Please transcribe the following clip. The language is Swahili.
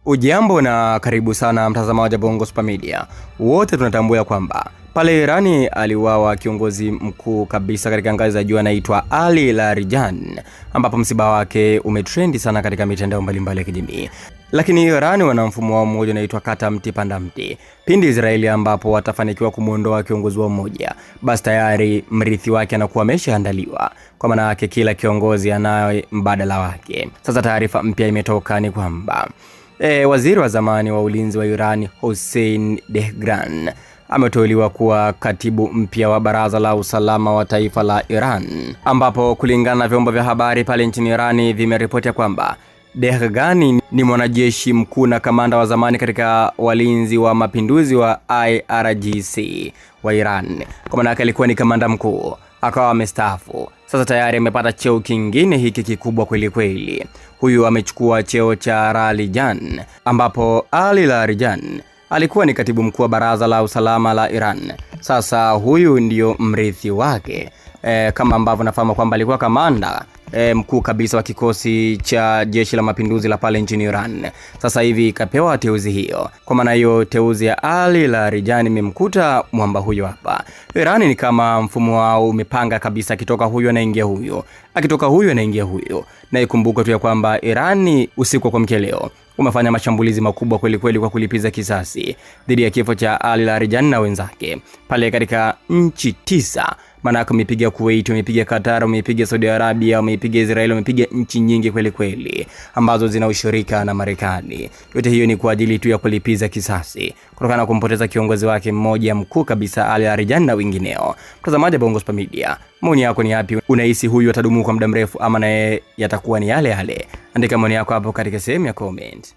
Ujambo na karibu sana mtazamaji wa Bongo Super Media. Wote tunatambua kwamba pale Irani aliuawa kiongozi mkuu kabisa katika ngazi za juu anaitwa Ali Larijani, ambapo msiba wake umetrendi sana katika mitandao mbalimbali ya kijamii. Lakini Irani wana mfumo wao mmoja unaitwa kata mti panda mti. Pindi Israeli ambapo watafanikiwa kumuondoa kiongozi wao mmoja, basi tayari mrithi wake anakuwa ameshaandaliwa. Kwa maana yake kila kiongozi anayo mbadala wake. Sasa taarifa mpya imetoka ni kwamba waziri wa zamani wa ulinzi wa Iran Hossein Dehghan ameteuliwa kuwa katibu mpya wa Baraza la Usalama wa Taifa la Iran, ambapo kulingana na vyombo vya habari pale nchini Iran vimeripoti kwamba Dehghan ni mwanajeshi mkuu na kamanda wa zamani katika walinzi wa mapinduzi wa IRGC wa Iran. Kwa maana yake alikuwa ni kamanda mkuu, akawa amestaafu. Sasa tayari amepata cheo kingine hiki kikubwa kweli kweli. Huyu amechukua cheo cha Larijani, ambapo Ali Larijani alikuwa ni katibu mkuu wa Baraza la Usalama la Iran. Sasa huyu ndio mrithi wake. Kama ambavyo nafahamu kwamba alikuwa kamanda mkuu kabisa wa kikosi cha jeshi la mapinduzi la pale nchini Iran. Sasa hivi kapewa teuzi hiyo. Kwa maana hiyo teuzi ya Ali Larijani imemkuta mwamba huyo hapa. Iran ni kama mfumo wao umepanga kabisa, akitoka huyo anaingia huyo, akitoka huyo anaingia huyo. Na ikumbuke tu ya kwamba Iran usiku kwa mkeleo umefanya mashambulizi makubwa kweli kweli kwa kulipiza kisasi dhidi ya kifo cha Ali Larijani na wenzake pale katika nchi 9. Maana umepiga Kuwait, umepiga Qatar, umepiga Saudi Arabia, umepiga Israeli, umepiga nchi nyingi kweli kweli ambazo zina ushirika na Marekani. Yote hiyo ni kwa ajili tu ya kulipiza kisasi kutokana na kumpoteza kiongozi wake mmoja mkuu kabisa, Ali Larijani na wengineo. Mtazamaji wa Bongo Super Media, maoni yako ni yapi? Unahisi huyu atadumu kwa muda mrefu ama naye yatakuwa ni yale yale? Andika maoni yako hapo katika sehemu ya comment.